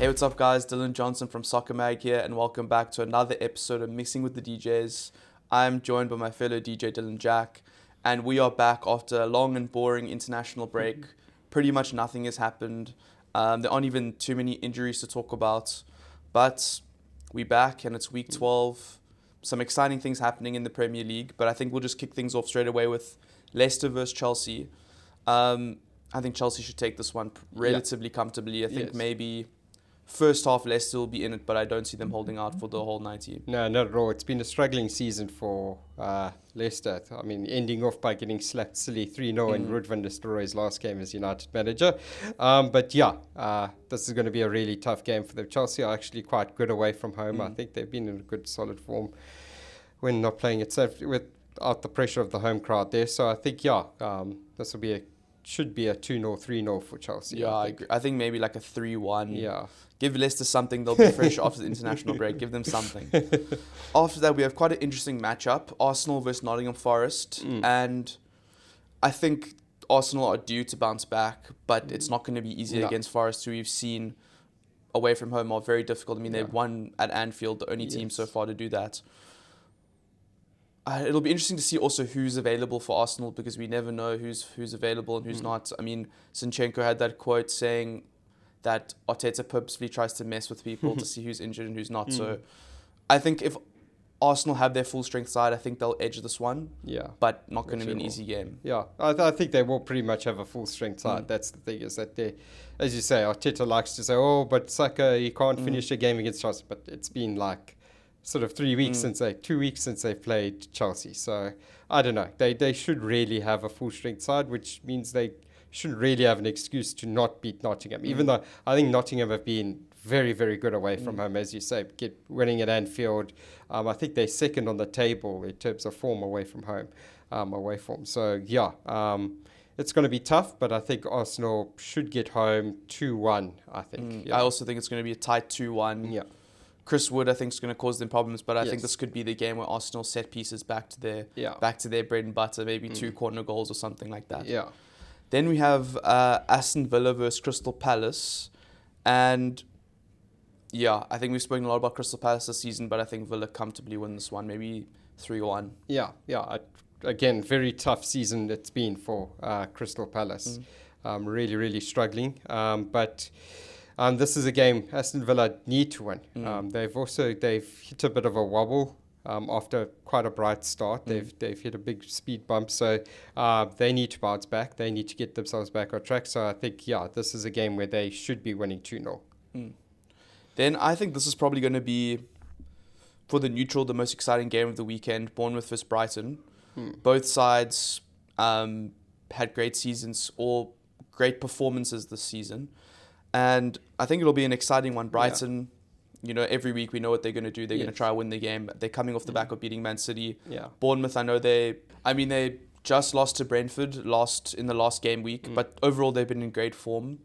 Hey, what's up, guys? Dylan Johnson from Soccer Mag here, and welcome back to another episode of Mixing with the DJs. I'm joined by my fellow DJ Dylan Jack, and we are back after a long and boring international break. Pretty much nothing has happened. There aren't even too many injuries to talk about, but we're back, and it's week 12. Some exciting things happening in the Premier League, but I think we'll just kick things off straight away with Leicester versus Chelsea. I think Chelsea should take this one relatively comfortably. I think maybe first half Leicester will be in it, but I don't see them holding out for the whole 90. No, not at all. It's been a struggling season for Leicester. I mean, ending off by getting slapped silly 3-0 in Ruud van Nistelrooy's last game as United manager. This is going to be a really tough game for them. Chelsea are actually quite good away from home. I think they've been in a good, solid form when not playing it safe without the pressure of the home crowd there. So I think, this will should be a 2-0, 3-0 for Chelsea. Yeah, I agree. I think maybe like a 3-1. Yeah. Give Leicester something. They'll be fresh after the international break. Give them something. After that, we have quite an interesting matchup. Arsenal versus Nottingham Forest. And I think Arsenal are due to bounce back, but it's not going to be easy against Forest, who we've seen away from home are very difficult. I mean, they've won at Anfield, the only team so far to do that. It'll be interesting to see also who's available for Arsenal, because we never know who's available and who's not. I mean, Zinchenko had that quote saying that Arteta purposefully tries to mess with people to see who's injured and who's not. So I think if Arsenal have their full strength side, I think they'll edge this one. Yeah. But not going to be an easy game. Yeah, I think they will pretty much have a full strength side. That's the thing, is that they, as you say, Arteta likes to say, oh, but Saka, he can't finish a game against Chelsea. But it's been like sort of 2 weeks since they played Chelsea. So I don't know. They should really have a full strength side, which means they shouldn't really have an excuse to not beat Nottingham. Even though I think Nottingham have been very, very good away from home, as you say, winning at Anfield. I think they're second on the table in terms of form away from home, away form. So it's going to be tough, but I think Arsenal should get home 2-1. I think. I also think it's going to be a tight 2-1. Yeah. Chris Wood, I think, is going to cause them problems, but I think this could be the game where Arsenal set pieces back to their bread and butter, maybe 2 corner goals or something like that. Yeah. Then we have Aston Villa versus Crystal Palace, and I think we've spoken a lot about Crystal Palace this season, but I think Villa comfortably win this one, maybe 3-1. Yeah. Again, very tough season it's been for Crystal Palace. Really, really struggling, but. This is a game Aston Villa need to win. They've hit a bit of a wobble after quite a bright start. They've hit a big speed bump, so they need to bounce back. They need to get themselves back on track. So I think this is a game where they should be winning 2-0. Then I think this is probably going to be, for the neutral, the most exciting game of the weekend. Bournemouth versus Brighton. Both sides had great seasons or great performances this season. And I think it'll be an exciting one. Brighton, every week we know what they're going to do. They're going to try to win the game. They're coming off the back of beating Man City. Yeah. Bournemouth, I know they just lost to Brentford, in the last game week. But overall, they've been in great form.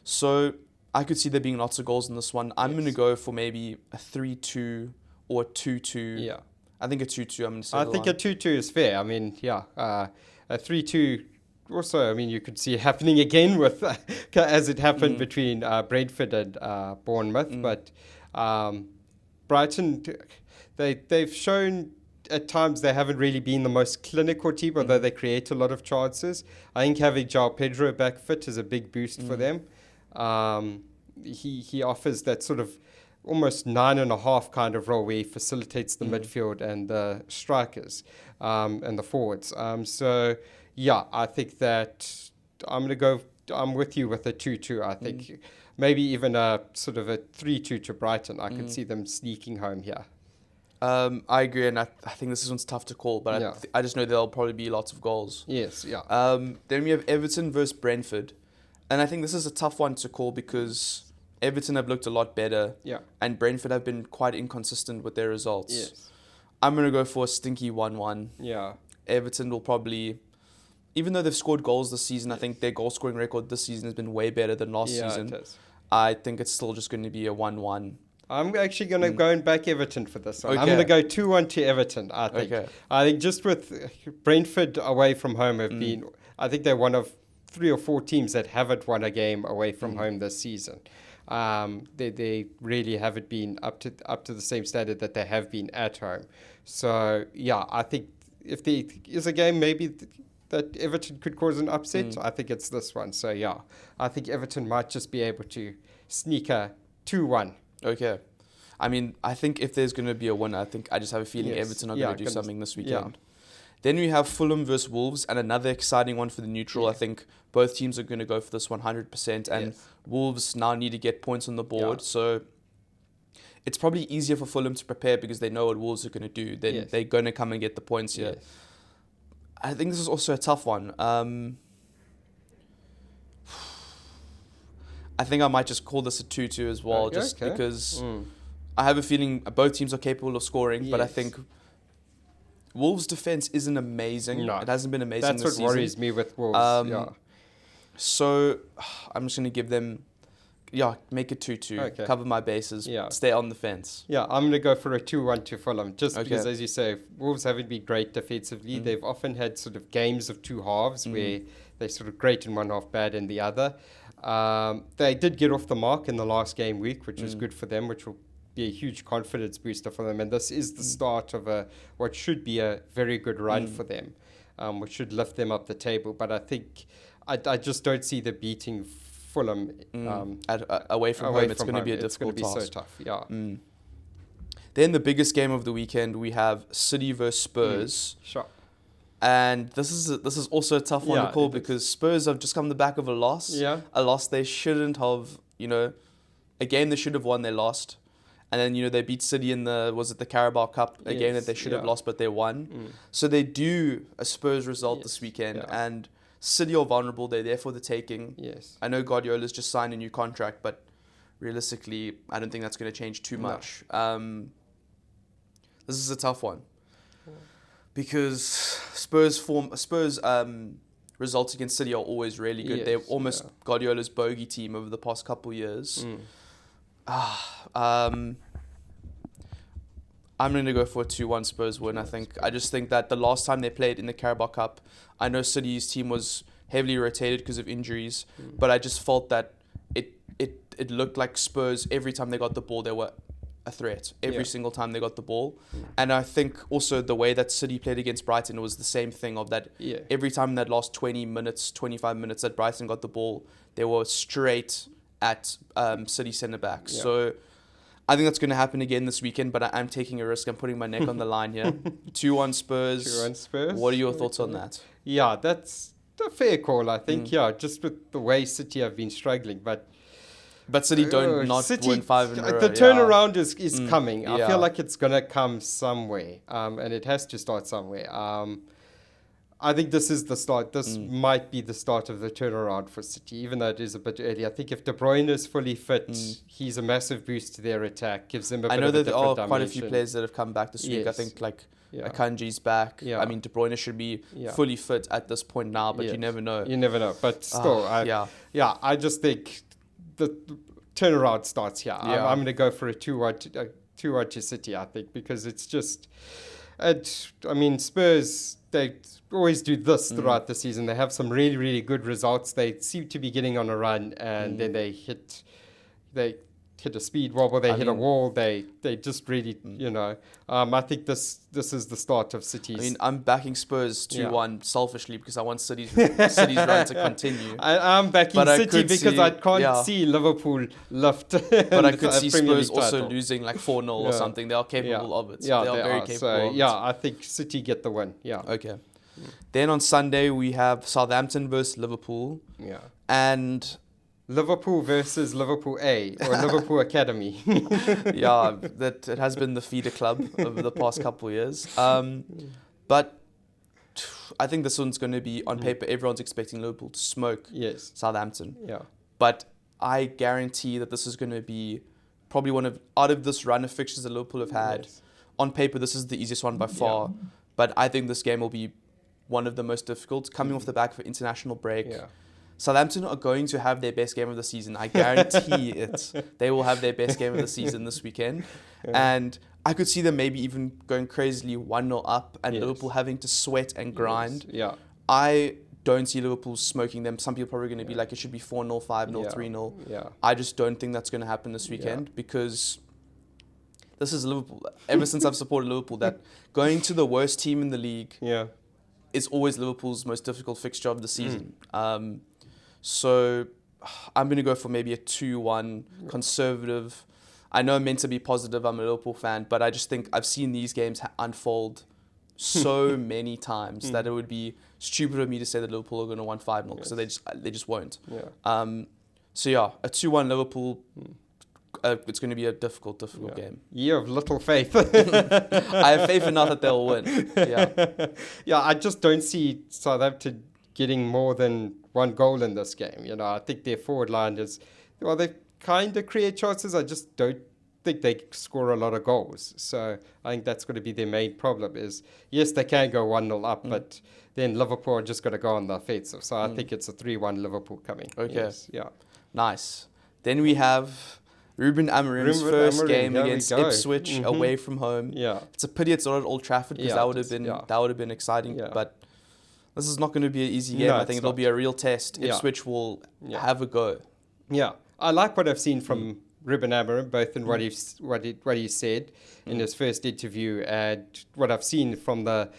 So I could see there being lots of goals in this one. I'm going to go for maybe a 3-2 or a 2-2. Yeah. I think a 2-2, I'm going to say. I think a 2-2 is fair. I mean, a 3-2... Also, I mean, you could see it happening again with as it happened between Brentford and Bournemouth. But Brighton, they've shown at times they haven't really been the most clinical team, although they create a lot of chances. I think having João Pedro back fit is a big boost for them. He offers that sort of almost 9.5 kind of role where he facilitates the midfield and the strikers and the forwards. I think that I'm with you with a 2-2. I think maybe even a sort of a 3-2 to Brighton. I could see them sneaking home here. I agree, and I think this one's tough to call, but I just know there'll probably be lots of goals. Yes, yeah. Then we have Everton versus Brentford, and I think this is a tough one to call because Everton have looked a lot better, and Brentford have been quite inconsistent with their results. Yes. I'm going to go for a stinky 1-1. Yeah. Everton will probably... Even though they've scored goals this season, I think their goal-scoring record this season has been way better than last season. It is. I think it's still just going to be a 1-1. I'm actually going to go and back Everton for this one. Okay. I'm going to go 2-1 to Everton, I think. Okay. I think just with Brentford away from home have been... I think they're one of 3 or 4 teams that haven't won a game away from home this season. They really haven't been up to the same standard that they have been at home. So yeah, I think if there is a game maybe that Everton could cause an upset, I think it's this one. So yeah, I think Everton might just be able to sneak a 2-1. Okay. I mean, I think if there's going to be a winner, I just have a feeling Yes. Everton are Yeah, going to do something this weekend. Yeah. Then we have Fulham versus Wolves, and another exciting one for the neutral. Yeah. I think both teams are going to go for this 100%, and Yes. Wolves now need to get points on the board. Yeah. So it's probably easier for Fulham to prepare because they know what Wolves are going to do. Then Yes. they're going to come and get the points here. Yes. I think this is also a tough one. I think I might just call this a 2-2 as well, just Okay. because I have a feeling both teams are capable of scoring, but I Yes. think Wolves' defense isn't amazing. No. It hasn't been amazing That's this what season. worries me with Wolves. Yeah. So I'm just going to give them, make it 2-2, Okay. cover my bases, Yeah. stay on the fence. Yeah, I'm going to go for a 2-1 to Fulham, just Okay. because, as you say, Wolves haven't been great defensively. They've often had sort of games of two halves where they're sort of great in one half, bad in the other. They did get off the mark in the last game week, which was good for them, which will be a huge confidence booster for them. And this is the start of what should be a very good run for them, which should lift them up the table. But I think I just don't see the beating Fulham Away from home, it's going to be a difficult It's going to be task. so tough, yeah. Then the biggest game of the weekend, we have City versus Spurs. Sure. And this is also a tough one Yeah, to call it is. because Spurs have just come the back of a loss. Yeah. A loss they shouldn't have, a game they should have won, they lost. And then, they beat City in the Carabao Cup, a game that they should have lost, but they won. So they do a Spurs result this weekend. yeah. And City are vulnerable. They're there for the taking. Yes. I know Guardiola's just signed a new contract, but realistically, I don't think that's going to change too much. This is a tough one. Because Spurs results against City are always really good. Yes, They're almost Guardiola's bogey team over the past couple years. I'm going to go for a 2-1 Spurs win, I think. I just think that the last time they played in the Carabao Cup, I know City's team was heavily rotated because of injuries, but I just felt that it looked like Spurs, every time they got the ball, they were a threat. Every single time they got the ball. And I think also the way that City played against Brighton was the same thing of that every time that last 20 minutes, 25 minutes that Brighton got the ball, they were straight at City centre-backs. So I think that's going to happen again this weekend, but I'm taking a risk. I'm putting my neck on the line here. 2-1 Spurs. 2-1 Spurs. What are your thoughts on that? Yeah, that's a fair call, I think. Yeah, just with the way City have been struggling. But City don't not City, win 5 in a row. the turnaround is coming. I Yeah. feel like it's going to come somewhere, and it has to start somewhere. I think this is the start. This might be the start of the turnaround for City, even though it is a bit early. I think if De Bruyne is fully fit, he's a massive boost to their attack, gives them a bit I know of a that there different are quite a few dimension. players that have come back this week. I Yes. think Yeah. Akanji's back. Yeah. I mean, De Bruyne should be fully fit at this point now, but you Yes. never know. You never know. But still, I just think the turnaround starts here. Yeah. I'm going to go for a 2-1 to City, I think, because it's just... Spurs, they always do this throughout the season. They have some really, really good results. They seem to be getting on a run, and then they hit a speed wobble, hit a wall. They just really, I think this is the start of City's. I mean, I'm backing Spurs 2-1 selfishly because I want City's run to continue. I'm backing City because I can't see Liverpool lift. But I could see Premier Spurs League also title. losing like 4-0 or something. They are capable of it. Yeah, they are very capable So, of it. I think City get the win. Yeah. Okay. Then on Sunday, we have Southampton versus Liverpool. Yeah. And Liverpool versus Liverpool A or Liverpool Academy. that it has been the feeder club over the past couple of years. But I think this one's going to be, on paper, everyone's expecting Liverpool to smoke Southampton. Yeah. But I guarantee that this is going to be probably out of this run of fixtures that Liverpool have had, on paper, this is the easiest one by far. Yeah. But I think this game will be one of the most difficult, coming off the back of an international break. Yeah. Southampton are going to have their best game of the season. I guarantee it. They will have their best game of the season this weekend. And I could see them maybe even going crazily 1-0 up and Liverpool having to sweat and grind. Yeah. I don't see Liverpool smoking them. Some people are probably going to be like, it should be 4-0, 5-0, 3-0. Yeah. I just don't think that's going to happen this weekend because this is Liverpool. Ever since I've supported Liverpool, that going to the worst team in the league is always Liverpool's most difficult fixture of the season. So I'm going to go for maybe a 2-1 conservative. I know I'm meant to be positive. I'm a Liverpool fan, but I just think I've seen these games unfold so many times that it would be stupid of me to say that Liverpool are going to win 5-0 so they just won't. So yeah, a 2-1 Liverpool. It's going to be a difficult game. Year of little faith. I have faith enough that they'll win. Yeah, I just don't see Southampton getting more than one goal in this game. I think their forward line is, they kind of create chances. I just don't think they score a lot of goals. So I think that's going to be their main problem is, yes, they can go 1-0 up, but then Liverpool are just going to go on the offensive. So I think it's a 3-1 Liverpool coming. Okay. Yes, yeah. Nice. Then we have Ruben Amorim's first game against Ipswich away from home. Yeah. It's a pity it's not at Old Trafford because that would have been exciting. Yeah. But this is not going to be an easy game. I think it'll be a real test. Ipswich will have a go. Yeah. I like what I've seen from Ruben Amorim, both in what he said in his first interview and what I've seen from the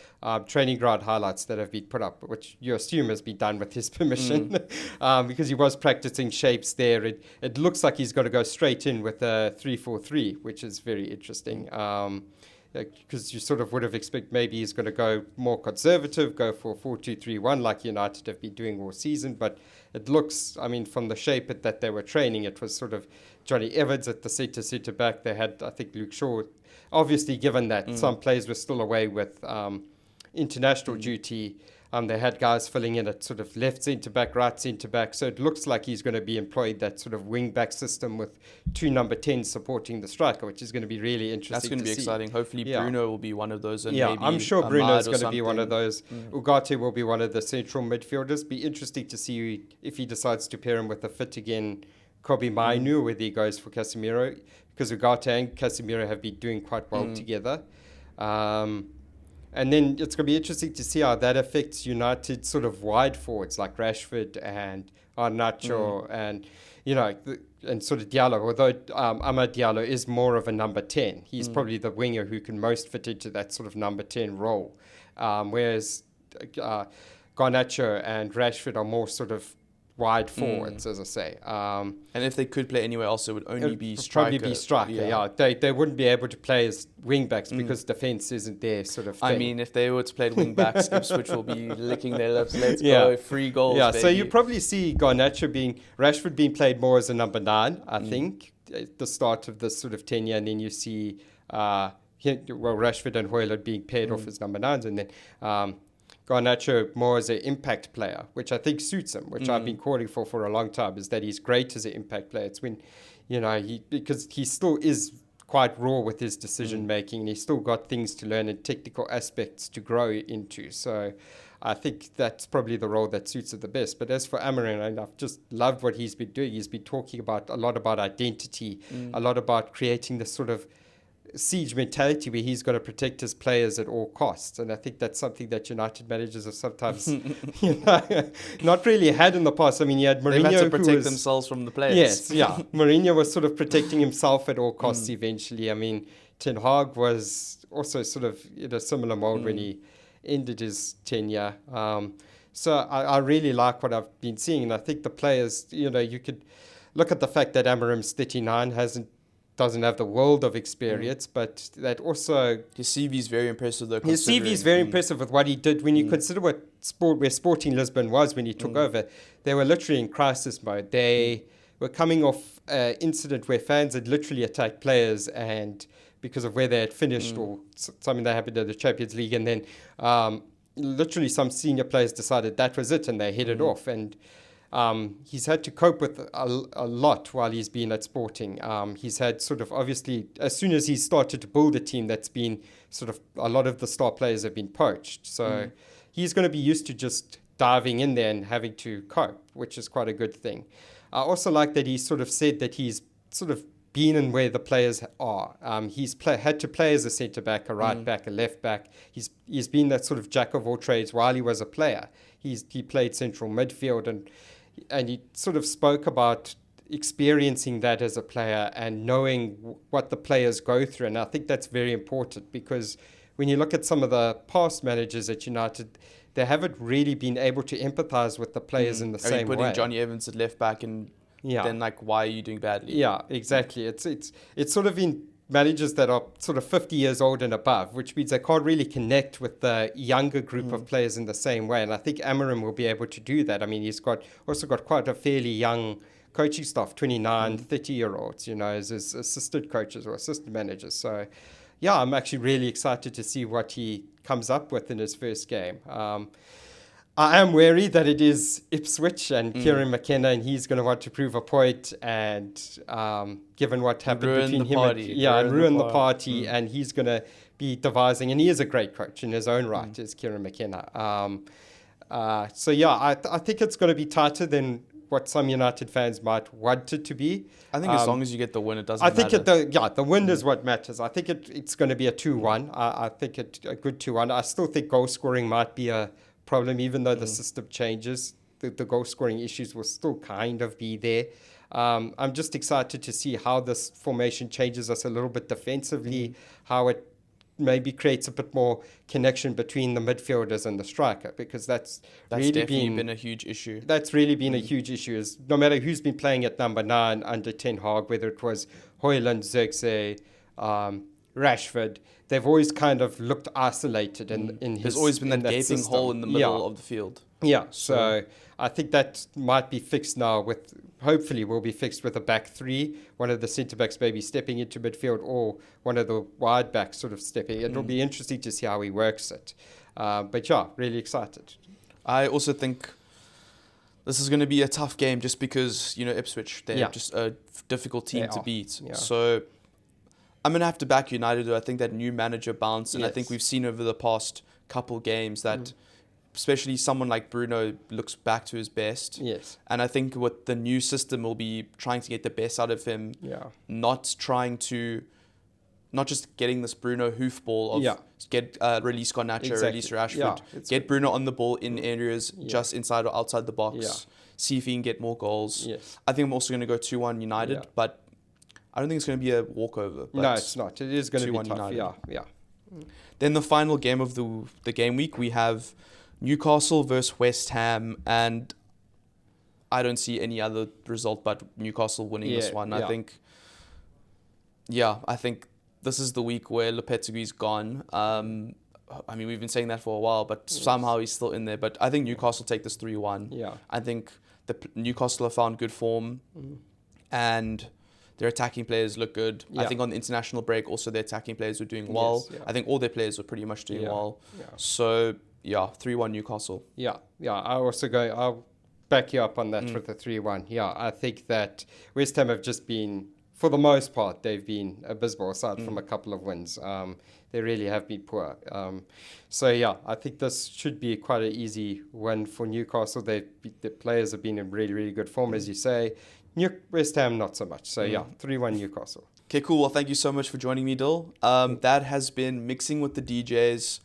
training ground highlights that have been put up, which you assume has been done with his permission, because he was practicing shapes there. It looks like he's got to go straight in with a 3-4-3, which is very interesting. Because you sort of would have expected maybe he's going to go more conservative, go for 4-2-3-1 like United have been doing all season. But it looks, from the shape that they were training, it was sort of Johnny Evans at the centre back. They had, I think, Luke Shaw. Obviously, given that some players were still away with international duty, they had guys filling in at sort of left centre-back, right centre-back. So it looks like he's going to be employed that sort of wing-back system with two number 10s supporting the striker, which is going to be really interesting. That's going to be exciting. Hopefully Bruno will be one of those. And maybe I'm sure Bruno's going to be one of those. Mm. Ugarte will be one of the central midfielders. Be interesting to see if he decides to pair him with a fit again Kobe Mainu, or whether he goes for Casemiro, because Ugarte and Casemiro have been doing quite well together. And then it's going to be interesting to see how that affects United sort of wide forwards like Rashford and Garnacho and, and sort of Diallo. Although Amad Diallo is more of a number 10. He's probably the winger who can most fit into that sort of number 10 role. Whereas Garnacho and Rashford are more sort of wide forwards, as I say. And if they could play anywhere else, it would only be striker. Probably be striker, They wouldn't be able to play as wing-backs because defence isn't their sort of thing. If they were to play wing-backs, Ipswich will be licking their lips. Let's go, 3 goals, baby. So you probably see Rashford being played more as a number 9, I think, at the start of this sort of tenure, and then you see Rashford and Højlund being paired off as number 9s, and then Garnacho more as an impact player, which I think suits him, which I've been calling for a long time, is that he's great as an impact player. It's when, because he still is quite raw with his decision making, and he's still got things to learn and technical aspects to grow into. So I think that's probably the role that suits it the best. But as for Amorim, I've just loved what he's been doing. He's been talking a lot about identity, a lot about creating this sort of siege mentality where he's got to protect his players at all costs, and I think that's something that United managers have sometimes not really had in the past. You had Mourinho, they've had to protect themselves from the players. Yes, Mourinho was sort of protecting himself at all costs eventually. Ten Hag was also sort of in a similar mode when he ended his tenure. So I really like what I've been seeing, and I think the players, you could look at the fact that Amorim's 39 doesn't have the world of experience, but that also... His CV is very impressive, though. His CV is very impressive with what he did. When you consider where Sporting Lisbon was when he took over, they were literally in crisis mode. They were coming off an incident where fans had literally attacked players, and because of where they had finished or something that happened in the Champions League, and then literally some senior players decided that was it, and they headed off. And he's had to cope with a lot while he's been at Sporting. He's had sort of, obviously, as soon as he started to build a team, that's been sort of, a lot of the star players have been poached. So he's going to be used to just diving in there and having to cope, which is quite a good thing. I also like that he sort of said that he's sort of been in where the players are. He's had to play as a centre-back, a right-back, a left-back. He's been that sort of jack of all trades while he was a player. He played central midfield, and he sort of spoke about experiencing that as a player and knowing what the players go through. And I think that's very important, because when you look at some of the past managers at United, they haven't really been able to empathise with the players in the same way. Putting Johnny Evans at left back, and then why are you doing badly? Yeah, exactly. It's sort of in managers that are sort of 50 years old and above, which means they can't really connect with the younger group of players in the same way. And I think Amorim will be able to do that. I mean, he's also got quite a fairly young coaching staff, 29, 30-year-olds, as his assistant coaches or assistant managers. So, yeah, I'm actually really excited to see what he comes up with in his first game. I am wary that it is Ipswich and Kieran McKenna, and he's going to want to prove a point. And given what happened between him and ruin the party, and he's going to be devising, and he is a great coach in his own right, is Kieran McKenna. I think it's going to be tighter than what some United fans might want it to be. I think as long as you get the win, it doesn't matter. The win is what matters. I think it's going to be a 2-1. I think a good 2-1. I still think goal scoring might be a problem, even though the system changes. The goal scoring issues will still kind of be there. I'm just excited to see how this formation changes us a little bit defensively, how it maybe creates a bit more connection between the midfielders and the striker, because that's really definitely been a huge issue. That's really been a huge issue. Is no matter who's been playing at number 9 under Ten Hag, whether it was Højlund, Zirkzee, Rashford, they've always kind of looked isolated in his. There's always been that gaping system. Hole in the middle of the field. Yeah, so I think that might be fixed now. Hopefully will be fixed with a back 3, one of the centre-backs maybe stepping into midfield, or one of the wide backs sort of stepping. It'll be interesting to see how he works it. But yeah, really excited. I also think this is going to be a tough game, just because, Ipswich, they're just a difficult team to beat. Yeah. So I'm going to have to back United. I think that new manager bounce, and I think we've seen over the past couple games that especially someone like Bruno looks back to his best. Yes. And I think what the new system will be trying to get the best out of him, not just getting this Bruno hoofball of get release Garnacho, release Rashford, get Bruno on the ball in areas just inside or outside the box, see if he can get more goals. Yes. I think I'm also going to go 2-1 United, but I don't think it's going to be a walkover. But no, it's not. It is going to be tough. United. Yeah. Then the final game of the game week, we have Newcastle versus West Ham, and I don't see any other result but Newcastle winning this one. I think this is the week where Lopetegui's gone. I mean, we've been saying that for a while, but somehow he's still in there. But I think Newcastle take this 3-1. Yeah. I think Newcastle have found good form, and their attacking players look good. I think on the international break, also their attacking players were doing well. Yes, I think all their players were pretty much doing well. Yeah. So, 3-1 Newcastle. Yeah. I'll back you up on that with the 3-1. Yeah, I think that West Ham have just been, for the most part, they've been abysmal, aside from a couple of wins. They really have been poor. I think this should be quite an easy win for Newcastle. The players have been in really, really good form, as you say. West Ham, not so much. So, 3-1 Newcastle. Okay, cool. Well, thank you so much for joining me, Dill. That has been Mixing with the DJs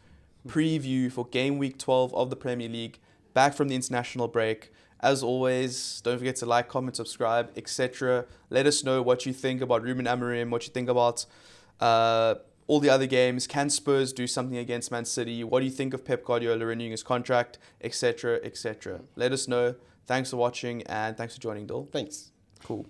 preview for game week 12 of the Premier League, back from the international break. As always, don't forget to like, comment, subscribe, etc. Let us know what you think about Ruben Amorim, what you think about all the other games. Can Spurs do something against Man City? What do you think of Pep Guardiola renewing his contract, etc., etc. Let us know. Thanks for watching, and thanks for joining, Dill. Thanks. Cool.